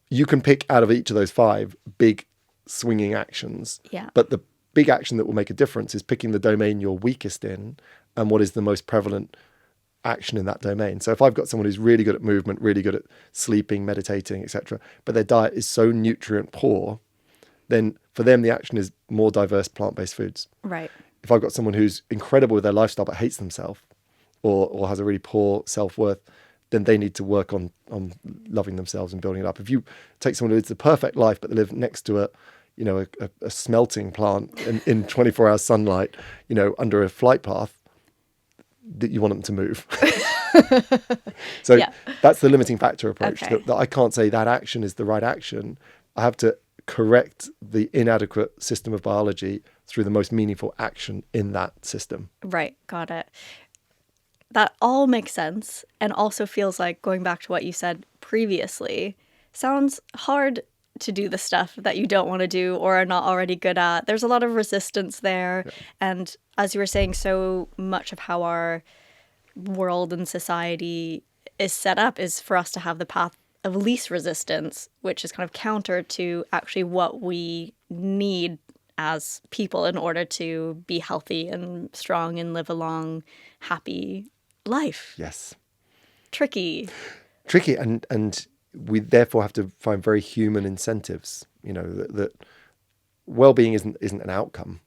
you can pick out of each of those 5 big swinging actions. Yeah. But the big action that will make a difference is picking the domain you're weakest in and what is the most prevalent action in that domain. So if I've got someone who's really good at movement, really good at sleeping, meditating, etc., but their diet is so nutrient poor, then for them the action is more diverse plant-based foods. Right. If I've got someone who's incredible with their lifestyle but hates themselves or has a really poor self-worth, then they need to work on loving themselves and building it up. If you take someone who lives the perfect life but they live next to a smelting plant in 24 hours sunlight, under a flight path, that you want them to move. So that's the limiting factor approach. Okay. That I can't say that action is the right action. I have to correct the inadequate system of biology through the most meaningful action in that system. Right. Got it. That all makes sense, and also feels like, going back to what you said previously, sounds hard to do the stuff that you don't want to do or are not already good at. There's a lot of resistance there. Yeah. And as you were saying, so much of how our world and society is set up is for us to have the path of least resistance, which is kind of counter to actually what we need as people in order to be healthy and strong and live a long, happy life. Yes. Tricky. And we therefore have to find very human incentives, that well-being isn't an outcome.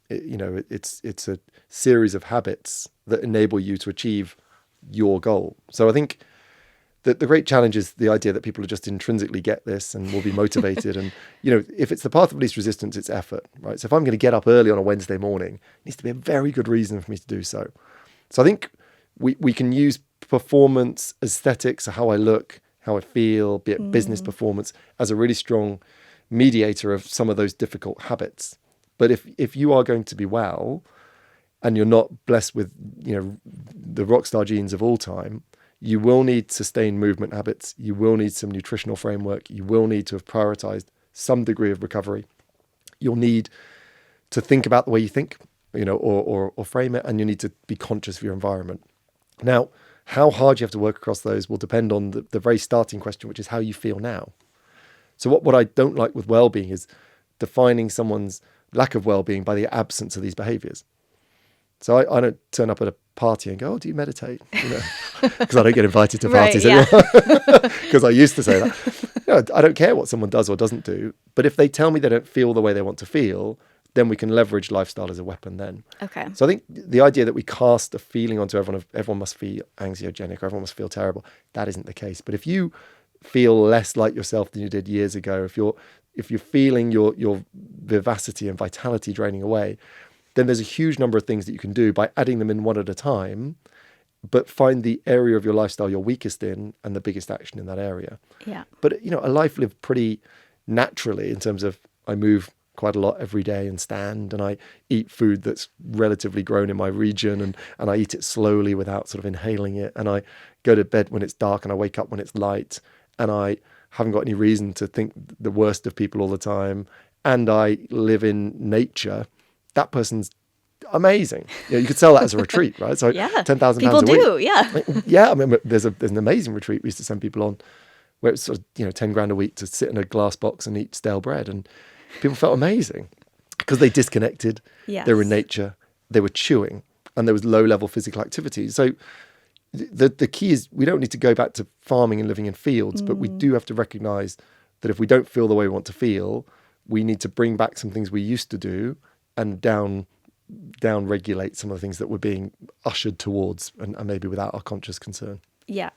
It's a series of habits that enable you to achieve your goal. So I think that the great challenge is the idea that people just intrinsically get this and will be motivated. And, if it's the path of least resistance, it's effort, right? So if I'm going to get up early on a Wednesday morning, it needs to be a very good reason for me to do so. So I think we can use performance, aesthetics, how I look, how I feel, be it business performance, as a really strong mediator of some of those difficult habits. But if you are going to be well and you're not blessed with, the rock star genes of all time, you will need sustained movement habits. You will need some nutritional framework. You will need to have prioritized some degree of recovery. You'll need to think about the way you think, or frame it, and you need to be conscious of your environment. Now, how hard you have to work across those will depend on the very starting question, which is how you feel now. So what I don't like with well-being is defining someone's lack of well-being by the absence of these behaviors. So I don't turn up at a party and go, "Oh, do you meditate?" Because I don't get invited to parties anymore. Because I used to say that. I don't care what someone does or doesn't do, but if they tell me they don't feel the way they want to feel, then we can leverage lifestyle as a weapon then. Okay. So I think the idea that we cast a feeling onto everyone of everyone must feel anxiogenic or everyone must feel terrible, that isn't the case. But if you feel less like yourself than you did years ago, if you're feeling your vivacity and vitality draining away, then there's a huge number of things that you can do by adding them in one at a time, but find the area of your lifestyle you're weakest in and the biggest action in that area. Yeah. But, a life lived pretty naturally in terms of I move quite a lot every day and stand, and I eat food that's relatively grown in my region, and I eat it slowly without sort of inhaling it, and I go to bed when it's dark and I wake up when it's light, and I haven't got any reason to think the worst of people all the time, and I live in nature. That person's amazing. You could sell that as a retreat, right? So yeah. £10,000 people a week. do, yeah. Yeah, I mean, there's an amazing retreat we used to send people on where it's sort of, 10 grand a week to sit in a glass box and eat stale bread. And people felt amazing because they disconnected. Yes. They were in nature. They were chewing, and there was low level physical activity. So the key is we don't need to go back to farming and living in fields, but we do have to recognize that if we don't feel the way we want to feel, we need to bring back some things we used to do and down regulate some of the things that we're being ushered towards and maybe without our conscious concern. Yeah.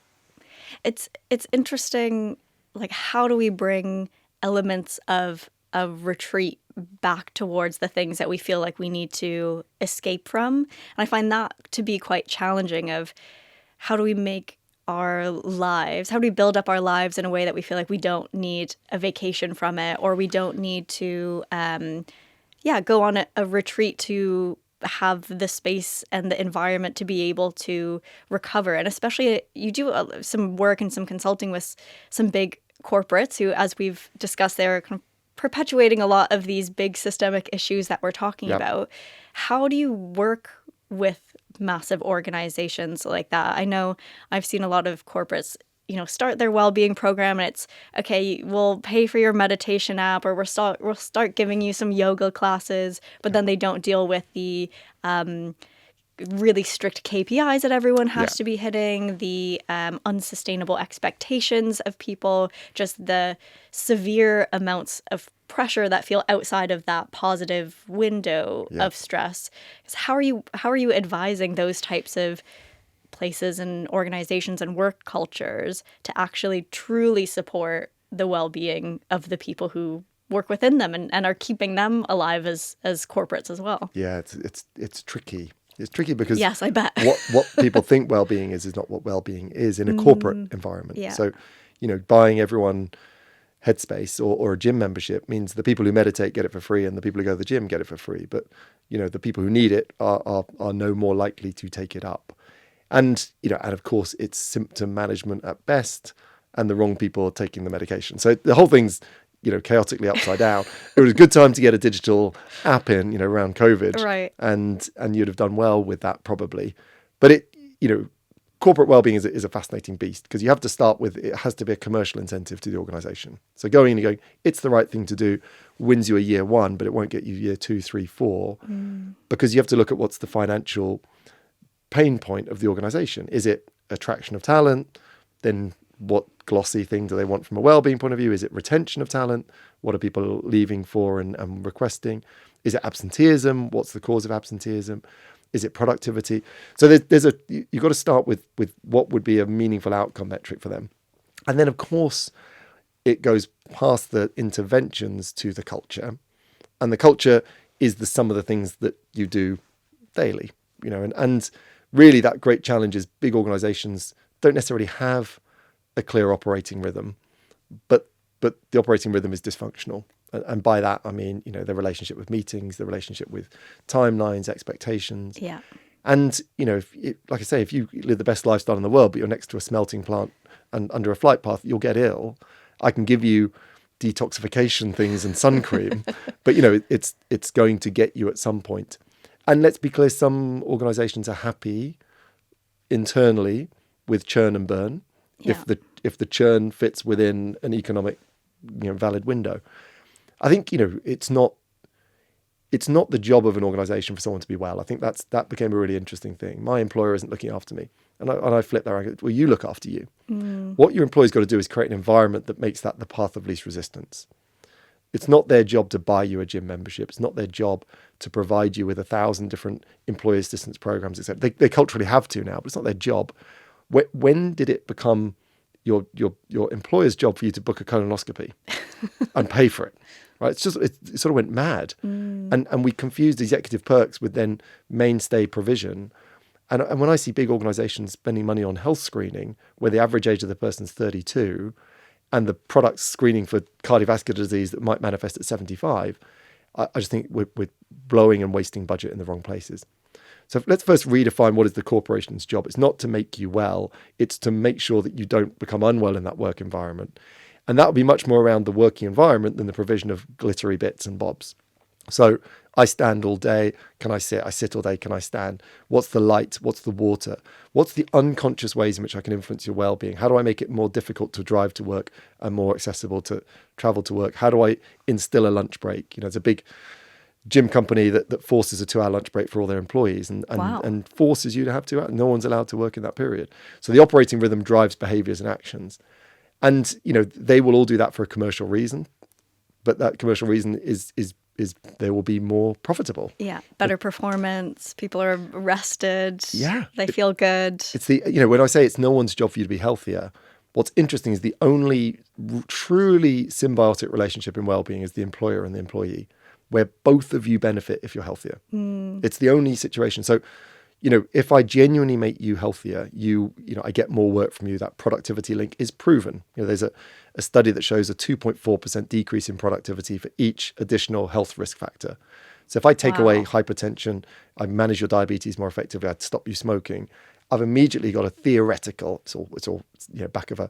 It's interesting, like, how do we bring elements of retreat back towards the things that we feel like we need to escape from? And I find that to be quite challenging of how do we make our lives, how do we build up our lives in a way that we feel like we don't need a vacation from it, or we don't need to go on a retreat to have the space and the environment to be able to recover. And especially you do some work and some consulting with some big corporates who, as we've discussed, they're kind of perpetuating a lot of these big systemic issues that we're talking about. How do you work with massive organizations like that? I know I've seen a lot of corporates start their well-being program, and it's okay, we'll pay for your meditation app, or we'll start giving you some yoga classes, but then they don't deal with the really strict KPIs that everyone has to be hitting, the unsustainable expectations of people, just the severe amounts of pressure that feel outside of that positive window of stress. How are you advising those types of places and organizations and work cultures to actually truly support the well-being of the people who work within them and are keeping them alive as corporates as well? Yeah, it's tricky. It's tricky because yes, I bet. what people think well-being is not what well-being is in a corporate environment. Yeah. So, buying everyone Headspace or a gym membership means the people who meditate get it for free and the people who go to the gym get it for free. But, the people who need it are no more likely to take it up. And, and of course, it's symptom management at best, and the wrong people are taking the medication. So the whole thing's, chaotically upside down. It was a good time to get a digital app in, around COVID. Right. And you'd have done well with that probably. But corporate wellbeing is a fascinating beast because you have to start with, it has to be a commercial incentive to the organization. So going in and going, it's the right thing to do, wins you a year one, but it won't get you year 2, 3, 4, because you have to look at what's the financial pain point of the organization. Is it attraction of talent? Then what glossy thing do they want from a well-being point of view? Is it retention of talent? What are people leaving for and requesting? Is it absenteeism? What's the cause of absenteeism? Is it productivity? So you've got to start with what would be a meaningful outcome metric for them. And then, of course, it goes past the interventions to the culture. And the culture is the sum of the things that you do daily, and really that great challenge is big organizations don't necessarily have a clear operating rhythm, but the operating rhythm is dysfunctional. And by that, I mean, you know, the relationship with meetings, the relationship with timelines, expectations. Yeah. And, you know, like I say, if you live the best lifestyle in the world, but you're next to a smelting plant and under a flight path, you'll get ill. I can give you detoxification things and sun cream, but, you know, it's going to get you at some point. And let's be clear, some organizations are happy internally with churn and burn if the churn fits within an economic, you know, valid window. I think, you know, it's not the job of an organization for someone to be well. I think that became a really interesting thing. My employer isn't looking after me. And I flip that around. I go, well, you look after you. What your employer's got to do is create an environment that makes that the path of least resistance. It's not their job to buy you a gym membership. It's not their job to provide you with 1,000 different employee assistance programs, etc. They culturally have to now, but it's not their job. When did it become your employer's job for you to book a colonoscopy and pay for it? Right? It sort of went mad. And we confused executive perks with then mainstay provision. And when I see big organizations spending money on health screening, where the average age of the person's 32, and the product's screening for cardiovascular disease that might manifest at 75, I just think we're blowing and wasting budget in the wrong places. So let's first redefine what is the corporation's job. It's not to make you well. It's to make sure that you don't become unwell in that work environment. And that would be much more around the working environment than the provision of glittery bits and bobs. So I stand all day. Can I sit? I sit all day. Can I stand? What's the light? What's the water? What's the unconscious ways in which I can influence your well-being? How do I make it more difficult to drive to work and more accessible to travel to work? How do I instill a lunch break? You know, it's a big gym company that forces a 2-hour lunch break for all their employees and forces you to have 2 hours. No one's allowed to work in that period. So the operating rhythm drives behaviors and actions. And, you know, they will all do that for a commercial reason. But that commercial reason is they will be more profitable. Yeah. Better performance. People are rested. Yeah. They feel good. It's when I say it's no one's job for you to be healthier, what's interesting is the only truly symbiotic relationship in well-being is the employer and the employee, where both of you benefit if you're healthier. It's the only situation. So, you know, if I genuinely make you healthier, you know, I get more work from you. That productivity link is proven. You know, there's a study that shows a 2.4% decrease in productivity for each additional health risk factor. So if I take away hypertension, I manage your diabetes more effectively, I'd stop you smoking, I've immediately got a theoretical, it's all you know, back of a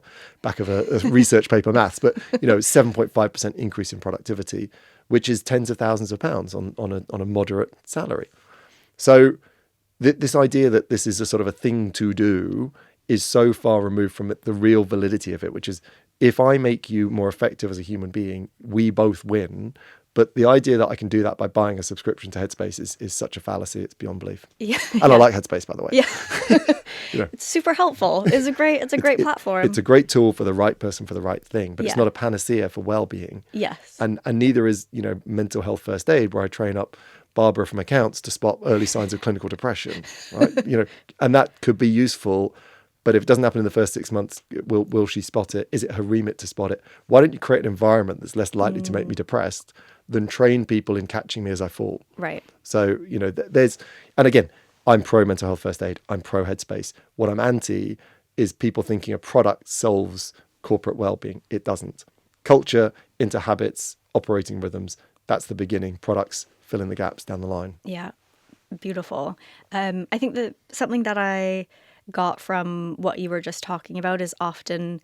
research paper maths, but you know, 7.5% increase in productivity, which is tens of thousands of pounds on a moderate salary. So this idea that this is a sort of a thing to do is so far removed from the real validity of it, which is if I make you more effective as a human being, we both win. But the idea that I can do that by buying a subscription to Headspace is such a fallacy. It's beyond belief. Yeah. And I like Headspace, by the way. Yeah. You know, it's super helpful. It's a great platform. It's a great tool for the right person for the right thing, but it's Yeah. not a panacea for well-being. Yes. And neither is, you know, mental health first aid, where I train up Barbara from accounts to spot early signs of clinical depression, right? You know, and that could be useful, but if it doesn't happen in the first 6 months, will she spot it? Is it her remit to spot it? Why don't you create an environment that's less likely to make me depressed than train people in catching me as I fall? Right. So, you know, and again, I'm pro mental health first aid. I'm pro Headspace. What I'm anti is people thinking a product solves corporate well-being. It doesn't. Culture into habits, operating rhythms, that's the beginning. Products fill in the gaps down the line. Yeah. Beautiful. I think that something that I got from what you were just talking about is often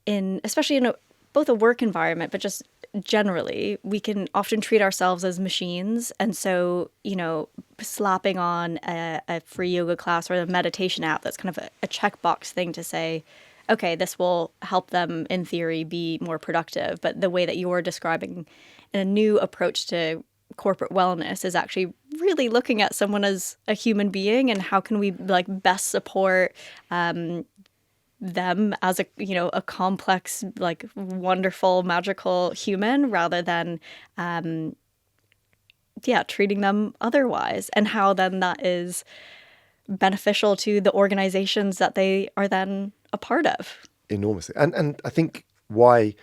especially in both a work environment, but just generally, we can often treat ourselves as machines. And so, you know, slapping on a free yoga class or a meditation app, that's kind of a checkbox thing to say, okay, this will help them in theory be more productive. But the way that you're describing a new approach to corporate wellness is actually really looking at someone as a human being and how can we like best support them as a complex, like wonderful, magical human rather than treating them otherwise, and how then that is beneficial to the organizations that they are then a part of. Enormously. And I think why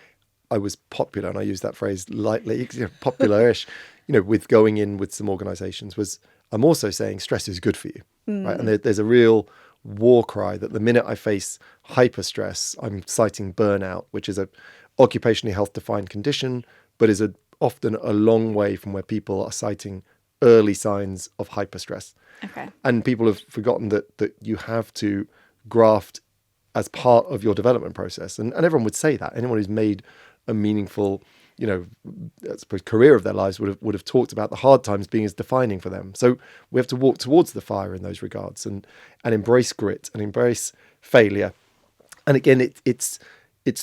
I was popular, and I use that phrase lightly, you know, popular-ish, you know, with going in with some organizations was I'm also saying stress is good for you, right? And there's a real war cry that the minute I face hyper stress, I'm citing burnout, which is a occupationally health defined condition but is often a long way from where people are citing early signs of hyperstress. Okay. And people have forgotten that you have to graft as part of your development process. And everyone would say that. Anyone who's made a meaningful, I suppose, career of their lives would have talked about the hard times being as defining for them. So we have to walk towards the fire in those regards and embrace grit and embrace failure. And again, it's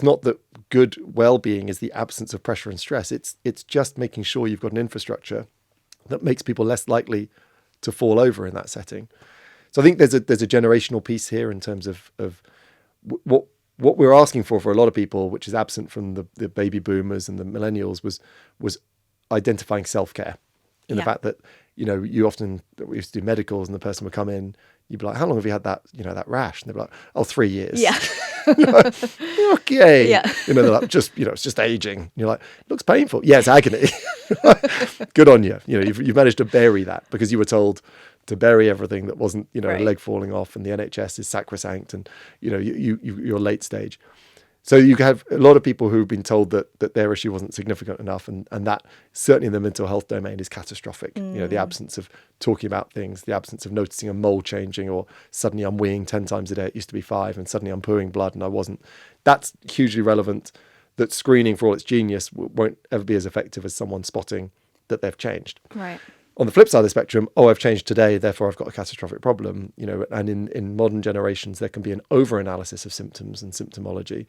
not that good well-being is the absence of pressure and stress. It's just making sure you've got an infrastructure that makes people less likely to fall over in that setting. So I think there's a generational piece here in terms of what we're asking for a lot of people, which is absent from the baby boomers and the millennials, was identifying self-care in the fact that, we used to do medicals and the person would come in, you'd be like, how long have you had that, that rash? And they'd be like, 3 years. Yeah. Like, okay. Yeah. They're like, it's just aging. And you're like, it looks painful. Yeah, it's agony. Good on you. You've managed to bury that because you were told to bury everything that wasn't, Right. a leg falling off, and the NHS is sacrosanct, and you're late stage. So you have a lot of people who've been told that their issue wasn't significant enough, and that certainly in the mental health domain is catastrophic. The absence of talking about things, the absence of noticing a mole changing, or suddenly I'm weeing 10 times a day, it used to be 5, and suddenly I'm pooing blood and I wasn't. That's hugely relevant. That screening, for all its genius, won't ever be as effective as someone spotting that they've changed. Right. On the flip side of the spectrum, I've changed today, therefore I've got a catastrophic problem. And in modern generations, there can be an over-analysis of symptoms and symptomology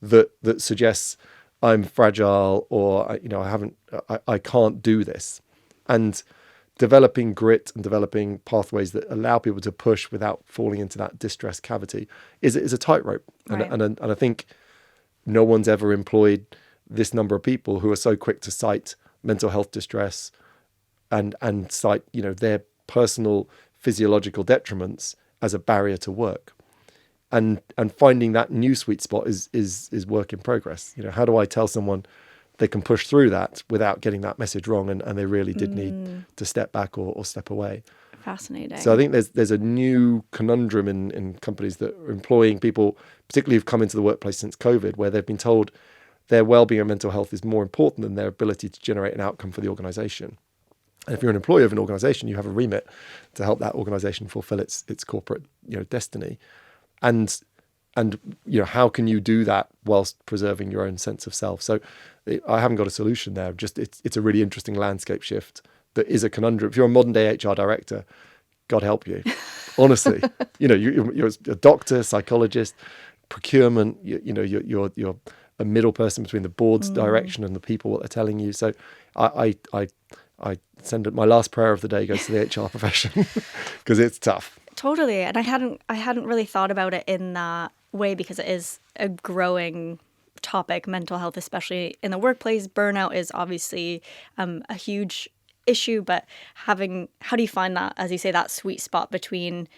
that suggests I'm fragile, or I can't do this. And developing grit and developing pathways that allow people to push without falling into that distress cavity is a tightrope. Right. And I think no one's ever employed this number of people who are so quick to cite mental health distress and cite, their personal physiological detriments as a barrier to work. And finding that new sweet spot is work in progress. How do I tell someone they can push through that without getting that message wrong, and they really did need to step back or step away? Fascinating. So I think there's a new conundrum in companies that are employing people, particularly who've come into the workplace since COVID, where they've been told their well-being and mental health is more important than their ability to generate an outcome for the organization. And if you're an employee of an organization, you have a remit to help that organization fulfill its corporate destiny. And how can you do that whilst preserving your own sense of self? So I haven't got a solution there. Just it's a really interesting landscape shift that is a conundrum. If you're a modern day HR director, God help you. Honestly, you're a doctor, psychologist, procurement. You're a middle person between the board's direction and the people what they're telling you. So I send it. My last prayer of the day goes to the HR profession because it's tough. Totally. And I hadn't really thought about it in that way, because it is a growing topic, mental health, especially in the workplace. Burnout is obviously a huge issue, but how do you find that, as you say, that sweet spot between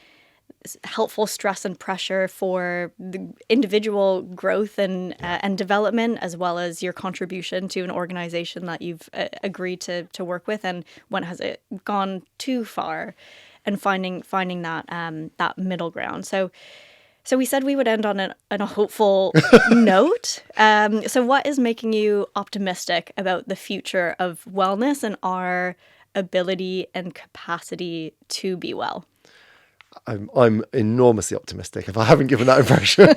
helpful stress and pressure for the individual growth and development, as well as your contribution to an organization that you've agreed to work with, and when has it gone too far, and finding that middle ground. So we said we would end on a hopeful note. So what is making you optimistic about the future of wellness and our ability and capacity to be well? I'm enormously optimistic, if I haven't given that impression.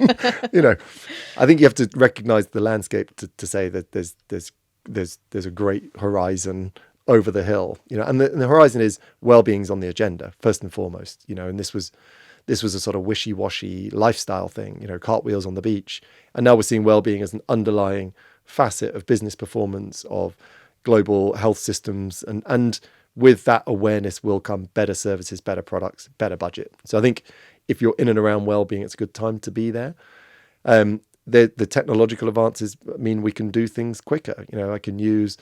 I think you have to recognize the landscape to say that there's a great horizon over the hill, and the horizon is well-being's on the agenda first and foremost, and this was a sort of wishy-washy lifestyle thing, cartwheels on the beach, and now we're seeing well-being as an underlying facet of business performance, of global health systems, and with that awareness will come better services, better products, better budget. So I think if you're in and around well-being, it's a good time to be there. The technological advances mean we can do things quicker. I can use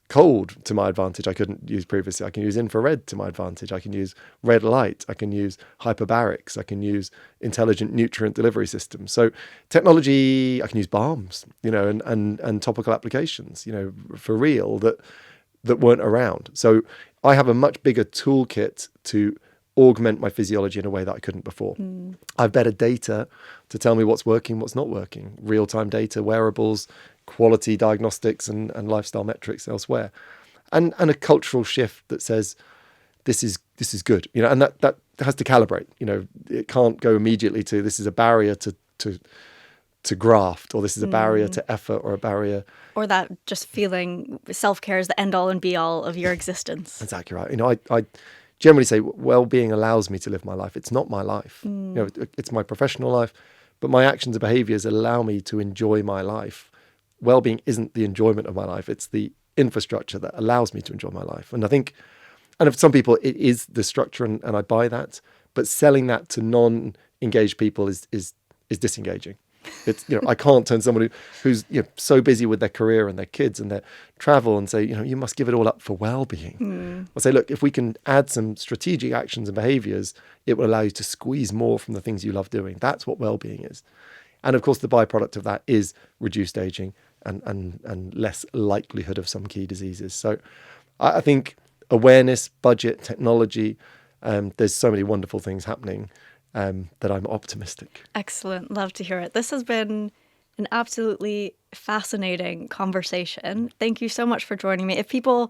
cold to my advantage I couldn't use previously. I can use infrared to my advantage. I can use red light. I can use hyperbarics. I can use intelligent nutrient delivery systems. So technology, I can use balms, and topical applications, for real that weren't around. So I have a much bigger toolkit to augment my physiology in a way that I couldn't before. I have better data to tell me what's working, what's not working. Real-time data, wearables, quality diagnostics and lifestyle metrics elsewhere, and a cultural shift that says this is good, you know, and that has to calibrate. You know, it can't go immediately to this is a barrier to graft, or this is a barrier to effort, or a barrier, or that just feeling self-care is the end all and be all of your existence. Exactly right. You know, I generally say well-being allows me to live my life. It's not my life. You know, it's my professional life, but my actions and behaviors allow me to enjoy my life. Well-being isn't the enjoyment of my life. It's the infrastructure that allows me to enjoy my life. And I think, and for some people, it is the structure, and I buy that. But selling that to non-engaged people is disengaging. It's, you know, I can't turn someone who's, you know, so busy with their career and their kids and their travel and say, you know, you must give it all up for well-being. I'll say, look, if we can add some strategic actions and behaviors, it will allow you to squeeze more from the things you love doing. That's what well-being is. And of course, the byproduct of that is reduced aging and less likelihood of some key diseases. So I think awareness, budget, technology, there's so many wonderful things happening that I'm optimistic. Excellent. Love to hear it. This has been an absolutely fascinating conversation. Thank you so much for joining me. If people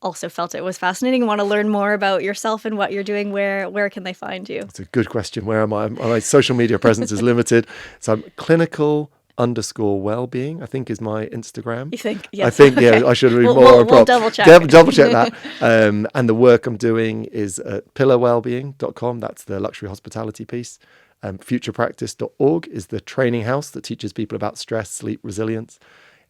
also felt it was fascinating and want to learn more about yourself and what you're doing, where can they find you? It's a good question. Where am I? My social media presence is limited. So I'm clinical_wellbeing, I think is my Instagram. You think? Yes. I think, yeah, okay. I should be more. We'll double check. Double check that. And the work I'm doing is at pillarwellbeing.com. That's the luxury hospitality piece. Futurepractice.org is the training house that teaches people about stress, sleep, resilience.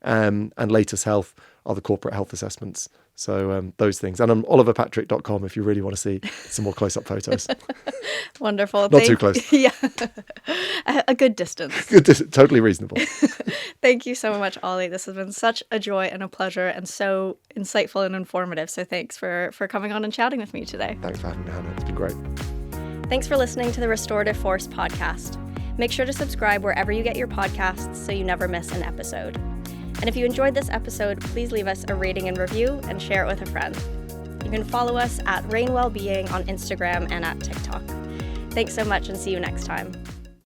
And Latest Health are the corporate health assessments. So those things. And I'm oliverpatrick.com if you really want to see some more close-up photos. Wonderful. Not too close. Yeah. A good distance. Totally reasonable. Thank you so much, Ollie. This has been such a joy and a pleasure and so insightful and informative. So thanks for coming on and chatting with me today. Thanks for having me, Hannah. It's been great. Thanks for listening to the Restorative Force podcast. Make sure to subscribe wherever you get your podcasts so you never miss an episode. And if you enjoyed this episode, please leave us a rating and review and share it with a friend. You can follow us at Rain Wellbeing on Instagram and at TikTok. Thanks so much and see you next time.